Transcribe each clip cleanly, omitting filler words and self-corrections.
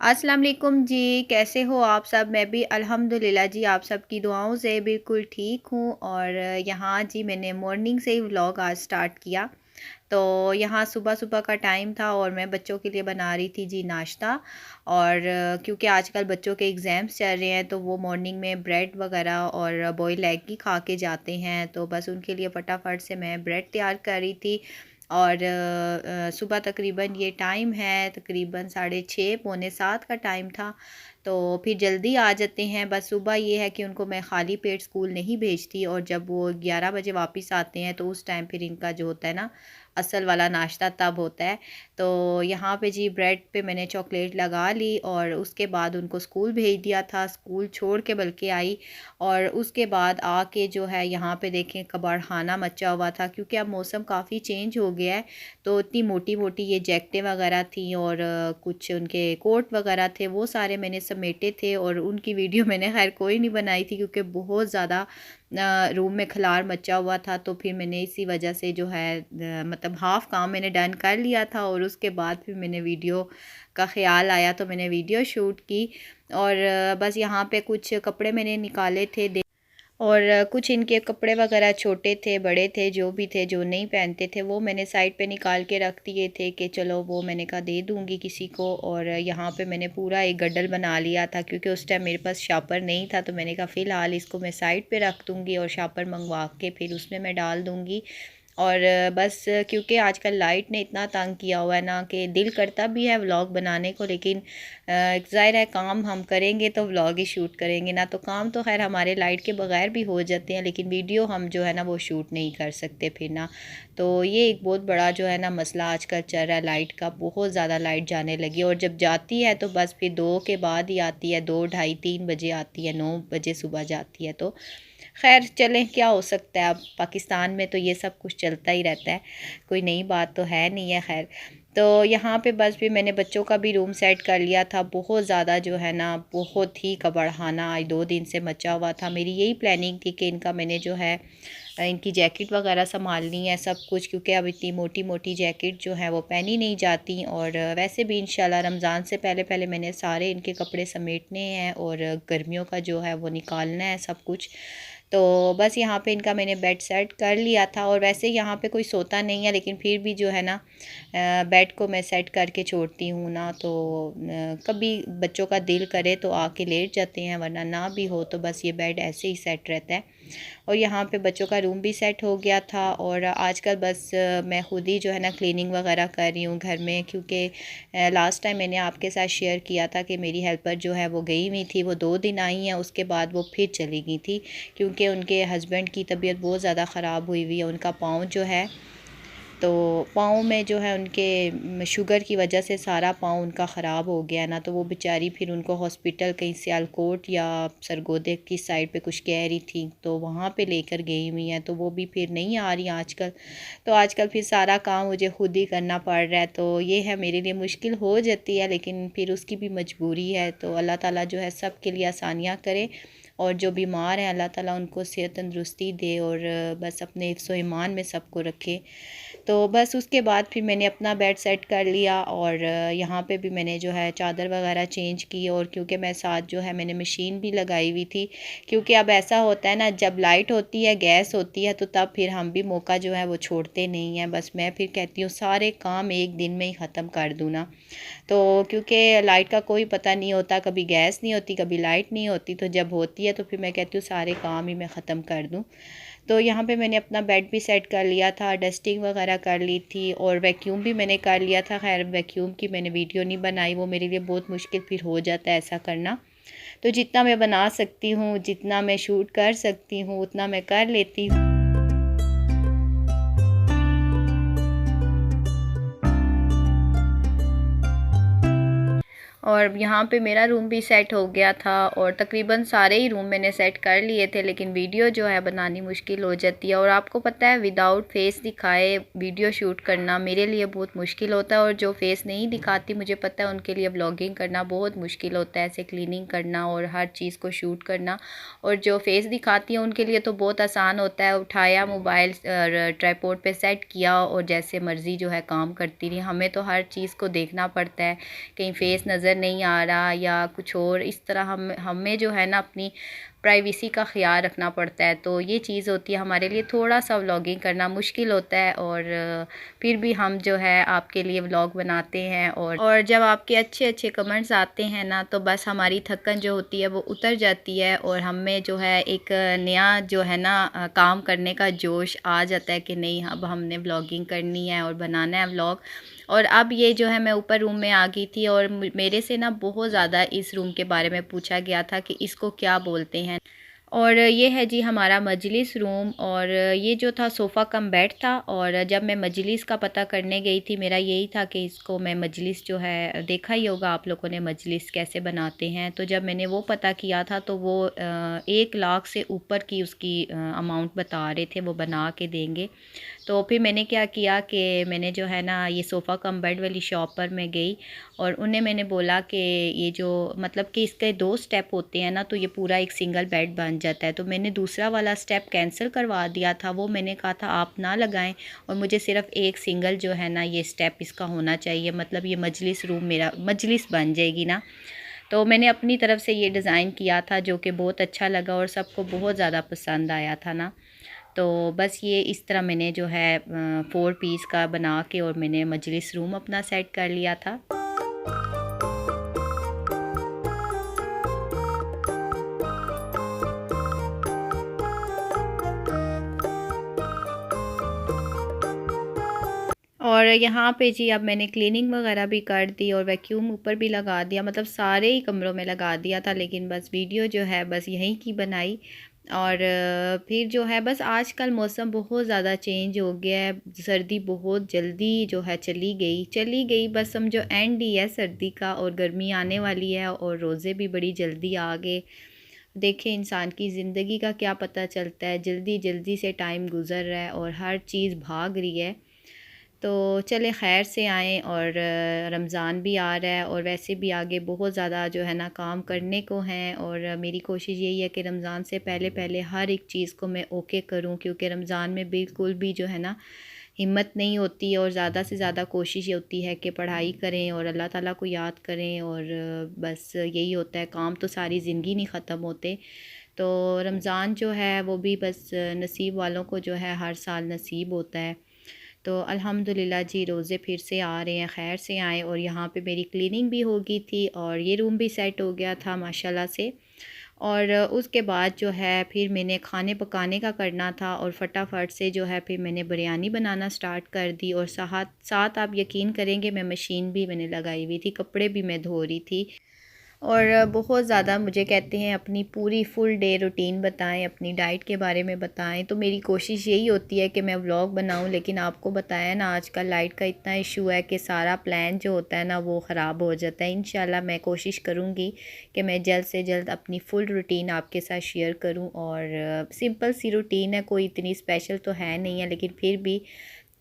अस्सलाम वालेकुम जी। कैसे हो आप सब? मैं भी अल्हम्दुलिल्लाह जी आप सब की दुआओं से बिल्कुल ठीक हूँ। और यहाँ जी मैंने मॉर्निंग से ही व्लॉग आज स्टार्ट किया। तो यहाँ सुबह सुबह का टाइम था और मैं बच्चों के लिए बना रही थी जी नाश्ता। और क्योंकि आजकल बच्चों के एग्ज़ाम्स चल रहे हैं तो वो मॉर्निंग में ब्रेड वगैरह और बॉयल एग ही खा के जाते हैं, तो बस उनके लिए फटाफट से मैं ब्रेड तैयार कर रही थी। और सुबह तकरीबन ये टाइम है, तकरीबन 6:30 पौने 7 का टाइम था। तो फिर जल्दी आ जाते हैं। बस सुबह ये है कि उनको मैं खाली पेट स्कूल नहीं भेजती, और जब वो 11 बजे वापस आते हैं तो उस टाइम फिर इनका जो होता है ना असल वाला नाश्ता तब होता है। तो यहाँ पे जी ब्रेड पे मैंने चॉकलेट लगा ली और उसके बाद उनको स्कूल भेज दिया था। स्कूल छोड़ के बल्कि आई, और उसके बाद आके जो है यहाँ पे देखें कबाड़खाना मचा हुआ था, क्योंकि अब मौसम काफ़ी चेंज हो गया है। तो इतनी मोटी मोटी ये जैकेटें वगैरह थी और कुछ उनके कोट वगैरह थे, वो सारे मैंने समेटे थे। और उनकी वीडियो मैंने खैर कोई नहीं बनाई थी क्योंकि बहुत ज़्यादा रूम में खलार मचा हुआ था। तो फिर मैंने इसी वजह से जो है मतलब हाफ़ काम मैंने डन कर लिया था, और उसके बाद फिर मैंने वीडियो का ख़्याल आया तो मैंने वीडियो शूट की। और बस यहाँ पे कुछ कपड़े मैंने निकाले थे और कुछ इनके कपड़े वगैरह छोटे थे बड़े थे, जो भी थे जो नहीं पहनते थे वो मैंने साइड पे निकाल के रख दिए थे कि चलो वो मैंने कहा दे दूँगी किसी को। और यहाँ पे मैंने पूरा एक गड्डल बना लिया था क्योंकि उस टाइम मेरे पास शापर नहीं था, तो मैंने कहा फ़िलहाल इसको मैं साइड पे रख दूँगी और शापर मंगवा के फिर उसमें मैं डाल दूँगी। और बस क्योंकि आजकल लाइट ने इतना तंग किया हुआ है ना कि दिल करता भी है व्लॉग बनाने को, लेकिन ज़ाहिर है काम हम करेंगे तो व्लॉग ही शूट करेंगे ना। तो काम तो खैर हमारे लाइट के बगैर भी हो जाते हैं, लेकिन वीडियो हम जो है ना वो शूट नहीं कर सकते फिर ना। तो ये एक बहुत बड़ा जो है ना मसला आजकल चल रहा है लाइट का। बहुत ज़्यादा लाइट जाने लगी है और जब जाती है तो बस फिर 2 के बाद ही आती है, 2 ढाई 3 बजे आती है, 9 बजे सुबह जाती है। तो खैर चलें, क्या हो सकता है, अब पाकिस्तान में तो ये सब कुछ चलता ही रहता है, कोई नई बात तो है नहीं है। खैर तो यहाँ पे बस भी मैंने बच्चों का भी रूम सेट कर लिया था। बहुत ज़्यादा जो है ना बहुत ही कबाड़खाना आज 2 दिन से मचा हुआ था। मेरी यही प्लानिंग थी कि इनका मैंने जो है इनकी जैकेट वगैरह संभालनी है सब कुछ, क्योंकि अब इतनी मोटी मोटी जैकेट जो है वो पहनी नहीं जाती। और वैसे भी इंशाल्लाह रमज़ान से पहले पहले मैंने सारे इनके कपड़े समेटने हैं और गर्मियों का जो है वो निकालना है सब कुछ। तो बस यहाँ पे इनका मैंने बेड सेट कर लिया था। और वैसे यहाँ पे कोई सोता नहीं है, लेकिन फिर भी जो है ना बेड को मैं सेट करके छोड़ती हूँ ना, तो कभी बच्चों का दिल करे तो आके लेट जाते हैं, वरना ना भी हो तो बस ये बेड ऐसे ही सेट रहता है। और यहाँ पे बच्चों का रूम भी सेट हो गया था। और आजकल बस मैं ख़ुद ही जो है ना क्लीनिंग वगैरह कर रही हूँ घर में, क्योंकि लास्ट टाइम मैंने आपके साथ शेयर किया था कि मेरी हेल्पर जो है वो गई हुई थी, वो 2 दिन आई हैं, उसके बाद वो फिर चली गई थी क्योंकि उनके हस्बैंड की तबीयत बहुत ज़्यादा ख़राब हुई हुई है। उनका पाँव जो है, तो पाँव में जो है उनके शुगर की वजह से सारा पाँव उनका ख़राब हो गया ना, तो वो बेचारी फिर उनको हॉस्पिटल कहीं सियालकोट या सरगोदे की साइड पे कुछ कह रही थी, तो वहाँ पे लेकर गई हुई हैं। तो वो भी फिर नहीं आ रही आजकल। तो आजकल फिर सारा काम मुझे खुद ही करना पड़ रहा है, तो ये है मेरे लिए मुश्किल हो जाती है, लेकिन फिर उसकी भी मजबूरी है। तो अल्लाह ताला जो है सब के लिए आसानियाँ करे, और जो बीमार हैं अल्लाह ताला उनको सेहत तंदरुस्ती दे, और बस अपने हिफ्ज़ ईमान में सबको रखे। तो बस उसके बाद फिर मैंने अपना बेड सेट कर लिया, और यहाँ पे भी मैंने जो है चादर वगैरह चेंज की। और क्योंकि मैं साथ जो है मैंने मशीन भी लगाई हुई थी, क्योंकि अब ऐसा होता है ना जब लाइट होती है गैस होती है तो तब फिर हम भी मौका जो है वो छोड़ते नहीं हैं। बस मैं फिर कहती हूँ सारे काम एक दिन में ही ख़त्म कर दूँ ना, तो क्योंकि लाइट का कोई पता नहीं होता, कभी गैस नहीं होती कभी लाइट नहीं होती, तो जब होती है तो फिर मैं कहती हूँ सारे काम ही मैं ख़त्म कर दूँ। तो यहाँ पे मैंने अपना बेड भी सेट कर लिया था, डस्टिंग वगैरह कर ली थी, और वैक्यूम भी मैंने कर लिया था। खैर वैक्यूम की मैंने वीडियो नहीं बनाई, वो मेरे लिए बहुत मुश्किल फिर हो जाता है ऐसा करना। तो जितना मैं बना सकती हूँ, जितना मैं शूट कर सकती हूँ उतना मैं कर लेती हूँ। और यहाँ पे मेरा रूम भी सेट हो गया था, और तकरीबन सारे ही रूम मैंने सेट कर लिए थे, लेकिन वीडियो जो है बनानी मुश्किल हो जाती है। और आपको पता है विदाउट फेस दिखाए वीडियो शूट करना मेरे लिए बहुत मुश्किल होता है, और जो फेस नहीं दिखाती मुझे पता है उनके लिए व्लॉगिंग करना बहुत मुश्किल होता है, ऐसे क्लीनिंग करना और हर चीज़ को शूट करना। और जो फेस दिखाती हैं उनके लिए तो बहुत आसान होता है, उठाया मोबाइल ट्राइपॉड पे सेट किया और जैसे मर्ज़ी जो है काम करती रही। हमें तो हर चीज़ को देखना पड़ता है, कहीं फेस नज़र नज़र नहीं आ रहा या कुछ और, इस तरह हमें जो है ना अपनी प्राइवेसी का ख्याल रखना पड़ता है। तो ये चीज़ होती है हमारे लिए, थोड़ा सा व्लॉगिंग करना मुश्किल होता है, और फिर भी हम जो है आपके लिए व्लॉग बनाते हैं। और जब आपके अच्छे अच्छे कमेंट्स आते हैं ना, तो बस हमारी थकन जो होती है वो उतर जाती है, और हमें जो है एक नया जो है ना काम करने का जोश आ जाता है कि नहीं, अब हमने व्लॉगिंग करनी है और बनाना है व्लॉग। और अब ये जो है मैं ऊपर रूम में आ गई थी, और मेरे से ना बहुत ज़्यादा इस रूम के बारे में पूछा गया था कि इसको क्या बोलते हैं। और ये है जी हमारा मजलिस रूम, और ये जो था सोफ़ा कम बेड था। और जब मैं मजलिस का पता करने गई थी, मेरा यही था कि इसको मैं मजलिस जो है, देखा ही होगा आप लोगों ने मजलिस कैसे बनाते हैं। तो जब मैंने वो पता किया था, तो वो 1 लाख से ऊपर की उसकी अमाउंट बता रहे थे, वो बना के देंगे। तो फिर मैंने क्या किया कि मैंने जो है ना ये सोफ़ा कम बेड वाली शॉप पर मैं गई, और उन्हें मैंने बोला कि ये जो मतलब कि इसके 2 स्टेप होते हैं ना, तो ये पूरा एक सिंगल बेड बन जाता है। तो मैंने दूसरा वाला स्टेप कैंसिल करवा दिया था, वो मैंने कहा था आप ना लगाएं, और मुझे सिर्फ एक सिंगल जो है ना ये स्टेप इसका होना चाहिए, मतलब ये मजलिस रूम मेरा मजलिस बन जाएगी ना। तो मैंने अपनी तरफ से ये डिज़ाइन किया था, जो कि बहुत अच्छा लगा और सबको बहुत ज़्यादा पसंद आया था ना। तो बस ये इस तरह मैंने जो है 4 पीस का बना के और मैंने मजलिस रूम अपना सेट कर लिया था। और यहाँ पे जी अब मैंने क्लीनिंग वगैरह भी कर दी, और वैक्यूम ऊपर भी लगा दिया, मतलब सारे ही कमरों में लगा दिया था। लेकिन बस वीडियो जो है बस यहीं की बनाई। और फिर जो है बस आजकल मौसम बहुत ज़्यादा चेंज हो गया है, सर्दी बहुत जल्दी जो है चली गई, बस समझो एंड ही है सर्दी का, और गर्मी आने वाली है, और रोज़े भी बड़ी जल्दी आ गए। देखें इंसान की ज़िंदगी का क्या पता चलता है, जल्दी जल्दी से टाइम गुज़र रहा है और हर चीज़ भाग रही है। तो चले खैर से आएँ, और रमज़ान भी आ रहा है, और वैसे भी आगे बहुत ज़्यादा जो है ना काम करने को हैं, और मेरी कोशिश यही है कि रमज़ान से पहले पहले हर एक चीज़ को मैं ओके करूं, क्योंकि रमज़ान में बिल्कुल भी जो है ना हिम्मत नहीं होती, और ज़्यादा से ज़्यादा कोशिश ये होती है कि पढ़ाई करें और अल्लाह ताला को याद करें, और बस यही होता है, काम तो सारी ज़िंदगी नहीं ख़त्म होते। तो रमज़ान जो है वो भी बस नसीब वालों को जो है हर साल नसीब होता है। तो अल्हम्दुलिल्लाह जी रोज़े फिर से आ रहे हैं, खैर से आए, और यहाँ पे मेरी क्लीनिंग भी हो गई थी, और ये रूम भी सेट हो गया था माशाल्लाह से। और उसके बाद जो है फिर मैंने खाने पकाने का करना था, और फटाफट से जो है फिर मैंने बिरयानी बनाना स्टार्ट कर दी। और साथ साथ आप यकीन करेंगे मैं मशीन भी मैंने लगाई हुई थी, कपड़े भी मैं धो रही थी। और बहुत ज़्यादा मुझे कहते हैं अपनी पूरी फुल डे रूटीन बताएं, अपनी डाइट के बारे में बताएं। तो मेरी कोशिश यही होती है कि मैं व्लॉग बनाऊं, लेकिन आपको बताया ना आजकल लाइट का इतना इशू है कि सारा प्लान जो होता है ना वो ख़राब हो जाता है। इंशाल्लाह मैं कोशिश करूँगी कि मैं जल्द से जल्द अपनी फुल रूटीन आपके साथ शेयर करूँ। और सिंपल सी रूटीन है, कोई इतनी स्पेशल तो है नहीं है, लेकिन फिर भी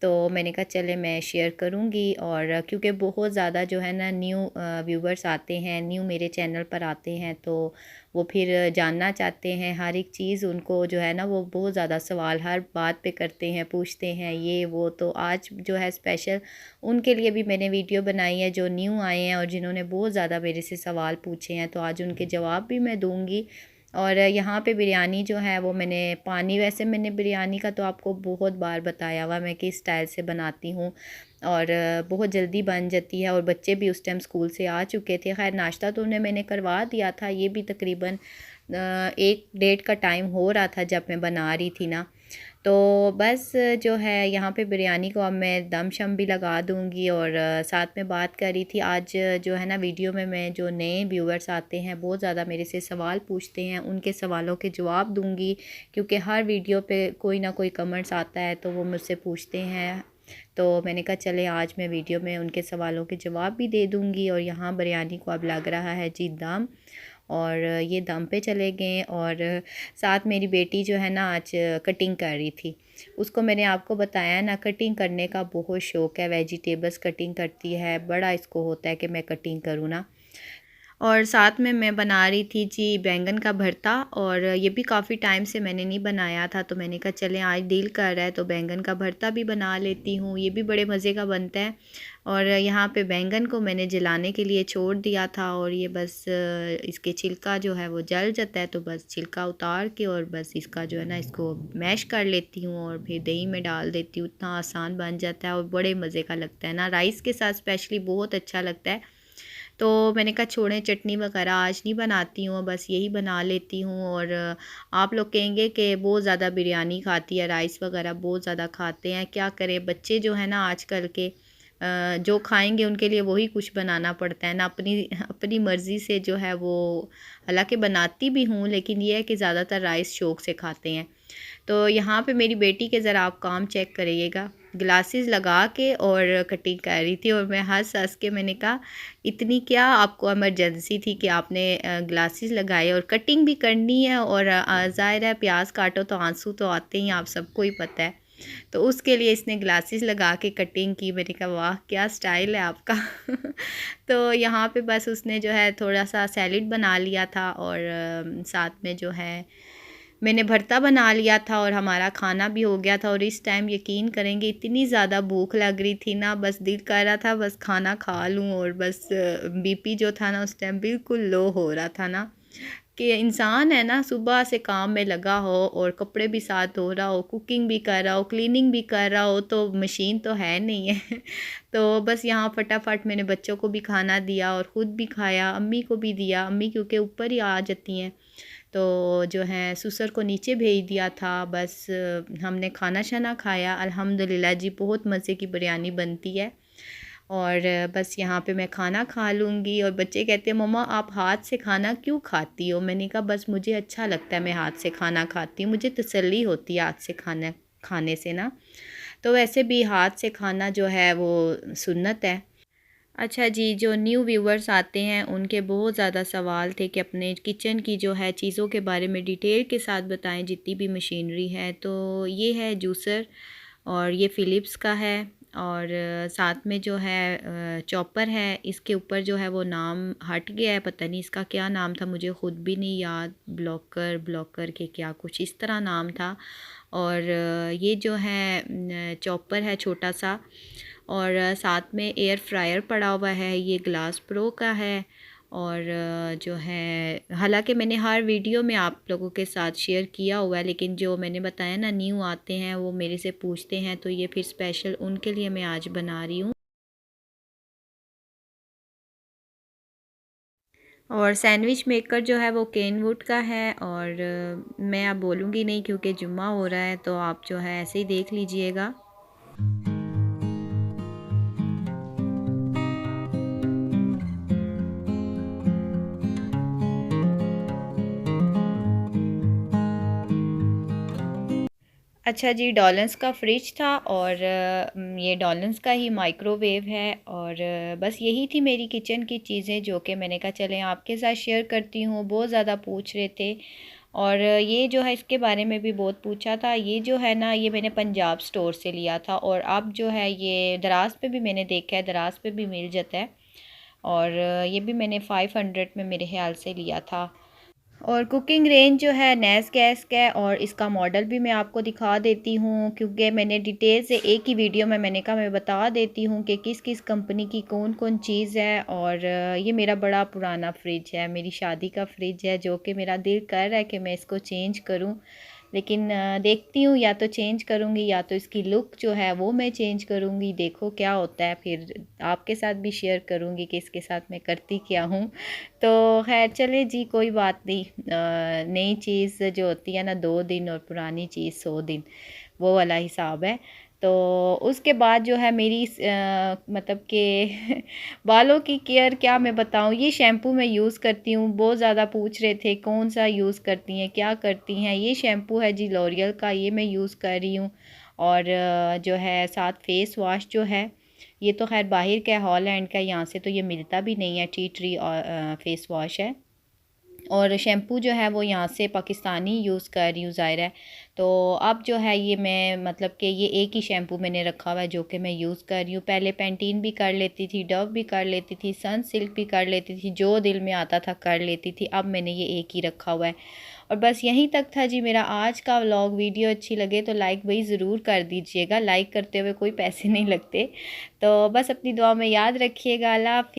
तो मैंने कहा चले मैं शेयर करूँगी। और क्योंकि बहुत ज़्यादा जो है ना न्यू व्यूवर्स आते हैं, न्यू मेरे चैनल पर आते हैं, तो वो फिर जानना चाहते हैं हर एक चीज़, उनको जो है ना वो बहुत ज़्यादा सवाल हर बात पे करते हैं, पूछते हैं ये वो। तो आज जो है स्पेशल उनके लिए भी मैंने वीडियो बनाई है, जो न्यू आए हैं और जिन्होंने बहुत ज़्यादा मेरे से सवाल पूछे हैं, तो आज उनके जवाब भी मैं दूँगी। और यहाँ पे बिरयानी जो है वो मैंने पानी, वैसे मैंने बिरयानी का तो आपको बहुत बार बताया हुआ मैं किस स्टाइल से बनाती हूँ, और बहुत जल्दी बन जाती है। और बच्चे भी उस टाइम स्कूल से आ चुके थे, खैर नाश्ता तो उन्हें मैंने करवा दिया था। ये भी तकरीबन 1 डेढ़ का टाइम हो रहा था जब मैं बना रही थी ना। तो बस जो है यहाँ पे बिरयानी को अब मैं दम शम भी लगा दूँगी। और साथ में बात कर रही थी आज जो है ना वीडियो में मैं, जो नए व्यूअर्स आते हैं बहुत ज़्यादा मेरे से सवाल पूछते हैं, उनके सवालों के जवाब दूँगी, क्योंकि हर वीडियो पे कोई ना कोई कमेंट्स आता है तो वो मुझसे पूछते हैं। तो मैंने कहा चले आज मैं वीडियो में उनके सवालों के जवाब भी दे दूँगी। और यहाँ बिरयानी को अब लग रहा है जी दम, और ये दम पे चले गए। और साथ मेरी बेटी जो है ना आज कटिंग कर रही थी, उसको मैंने आपको बताया ना कटिंग करने का बहुत शौक़ है, वेजिटेबल्स कटिंग करती है, बड़ा इसको होता है कि मैं कटिंग करूँ ना। और साथ में मैं बना रही थी जी बैंगन का भरता, और ये भी काफ़ी टाइम से मैंने नहीं बनाया था, तो मैंने कहा चलें आज दिल कर रहा है तो बैंगन का भरता भी बना लेती हूँ। ये भी बड़े मज़े का बनता है। और यहाँ पे बैंगन को मैंने जलाने के लिए छोड़ दिया था, और ये बस इसके छिलका जो है वो जल जाता है, तो बस छिलका उतार के और बस इसका जो है ना इसको मैश कर लेती हूँ और फिर दही में डाल देती हूँ। इतना आसान बन जाता है और बड़े मज़े का लगता है ना, राइस के साथ स्पेशली बहुत अच्छा लगता है। तो मैंने कहा छोड़ें, चटनी वगैरह आज नहीं बनाती हूँ, बस यही बना लेती हूँ। और आप लोग कहेंगे कि बहुत ज़्यादा बिरयानी खाती है, राइस वगैरह बहुत ज़्यादा खाते हैं, क्या करें बच्चे जो है ना आजकल के जो खाएंगे उनके लिए वही कुछ बनाना पड़ता है ना, अपनी अपनी मर्ज़ी से जो है वो, हालांकि बनाती भी हूँ लेकिन ये है कि ज़्यादातर राइस शौक़ से खाते हैं। तो यहाँ पे मेरी बेटी के ज़रा आप काम चेक करिएगा, ग्लासेस लगा के और कटिंग कर रही थी, और मैं हंस हंस के मैंने कहा इतनी क्या आपको इमरजेंसी थी कि आपने ग्लासेस लगाए और कटिंग भी करनी है, और ज़ाहिर है प्याज काटो तो आंसू तो आते ही, आप सबको ही पता है। तो उसके लिए इसने ग्लासेस लगा के कटिंग की। मैंने कहा वाह क्या स्टाइल है आपका। तो यहाँ पे बस उसने जो है थोड़ा सा सैलेड बना लिया था, और साथ में जो है मैंने भरता बना लिया था, और हमारा खाना भी हो गया था। और इस टाइम यकीन करेंगे इतनी ज़्यादा भूख लग रही थी ना, बस दिल कर रहा था बस खाना खा लूँ, और बस बीपी जो था ना उस टाइम बिल्कुल लो हो रहा था ना, कि इंसान है ना सुबह से काम में लगा हो और कपड़े भी साथ धो रहा हो, कुकिंग भी कर रहा हो, क्लीनिंग भी कर रहा हो, तो मशीन तो है नहीं है। तो बस यहाँ फटाफट मैंने बच्चों को भी खाना दिया और ख़ुद भी खाया, अम्मी को भी दिया। अम्मी क्योंकि ऊपर ही आ जाती हैं, तो जो है ससुर को नीचे भेज दिया था। बस हमने खाना शाना खाया, अल्हम्दुलिल्लाह जी बहुत मज़े की बिरयानी बनती है। और बस यहाँ पे मैं खाना खा लूँगी, और बच्चे कहते हैं मम्मा आप हाथ से खाना क्यों खाती हो। मैंने कहा बस मुझे अच्छा लगता है, मैं हाथ से खाना खाती हूँ, मुझे तसल्ली होती है हाथ से खाना खाने से ना। तो वैसे भी हाथ से खाना जो है वो सुन्नत है। अच्छा जी, जो न्यू व्यूवर्स आते हैं उनके बहुत ज़्यादा सवाल थे कि अपने किचन की जो है चीज़ों के बारे में डिटेल के साथ बताएं, जितनी भी मशीनरी है। तो ये है जूसर, और ये फ़िलिप्स का है, और साथ में जो है चॉपर है। इसके ऊपर जो है वो नाम हट गया है, पता नहीं इसका क्या नाम था, मुझे ख़ुद भी नहीं याद, ब्लॉकर के क्या कुछ इस तरह नाम था। और ये जो है चॉपर है छोटा सा, और साथ में एयर फ्रायर पड़ा हुआ है, ये ग्लास प्रो का है। और जो है हालांकि मैंने हर वीडियो में आप लोगों के साथ शेयर किया हुआ है, लेकिन जो मैंने बताया ना न्यू आते हैं वो मेरे से पूछते हैं, तो ये फिर स्पेशल उनके लिए मैं आज बना रही हूँ। और सैंडविच मेकर जो है वो केनवुड का है, और मैं अब बोलूँगी नहीं क्योंकि जुम्मा हो रहा है, तो आप जो है ऐसे ही देख लीजिएगा। अच्छा जी, डॉलन्स का फ्रिज था, और ये डॉलन्स का ही माइक्रोवेव है। और बस यही थी मेरी किचन की चीज़ें जो कि मैंने कहा चलें आपके साथ शेयर करती हूँ। बहुत ज़्यादा पूछ रहे थे, और ये जो है इसके बारे में भी बहुत पूछा था। ये जो है ना ये मैंने पंजाब स्टोर से लिया था, और अब जो है ये दराज पे भी मैंने देखा है, दराज पे भी मिल जाता है। और ये भी मैंने 500 में मेरे ख्याल से लिया था। और कुकिंग रेंज जो है नेस गैस का है, और इसका मॉडल भी मैं आपको दिखा देती हूँ, क्योंकि मैंने डिटेल से एक ही वीडियो में मैंने कहा मैं बता देती हूँ कि किस किस कंपनी की कौन कौन चीज़ है। और ये मेरा बड़ा पुराना फ्रिज है, मेरी शादी का फ्रिज है, जो कि मेरा दिल कर रहा है कि मैं इसको चेंज करूँ, लेकिन देखती हूँ या तो चेंज करूँगी या तो इसकी लुक जो है वो मैं चेंज करूँगी। देखो क्या होता है, फिर आपके साथ भी शेयर करूँगी कि इसके साथ मैं करती क्या हूँ। तो खैर चले जी, कोई बात नहीं। नई चीज़ जो होती है ना 2 दिन, और पुरानी चीज़ 100 दिन, वो वाला हिसाब है। तो उसके बाद जो है मेरी मतलब कि बालों की केयर क्या मैं बताऊँ, ये शैम्पू मैं यूज़ करती हूँ। बहुत ज़्यादा पूछ रहे थे कौन सा यूज़ करती हैं, क्या करती हैं। ये शैम्पू है जी लॉरियल का, ये मैं यूज़ कर रही हूँ। और जो है साथ फेस वॉश जो है, ये तो खैर बाहर का है, हॉलैंड का, यहाँ से तो ये मिलता भी नहीं है। टी ट्री फेस वॉश है। और शैम्पू जो है वो यहाँ से पाकिस्तानी यूज़ कर रही हूँ ज़ाहिर है। तो अब जो है ये मैं मतलब कि ये एक ही शैम्पू मैंने रखा हुआ है जो कि मैं यूज़ कर रही हूँ। पहले पैंटीन भी कर लेती थी, डव भी कर लेती थी, सनसिल्क भी कर लेती थी, जो दिल में आता था कर लेती थी। अब मैंने ये एक ही रखा हुआ है। और बस यहीं तक था जी मेरा आज का व्लॉग। वीडियो अच्छी लगे तो लाइक भाई ज़रूर कर दीजिएगा। लाइक करते हुए कोई पैसे नहीं लगते। तो बस अपनी दुआ में याद रखिएगा। अल्लाह हाफ़िज़।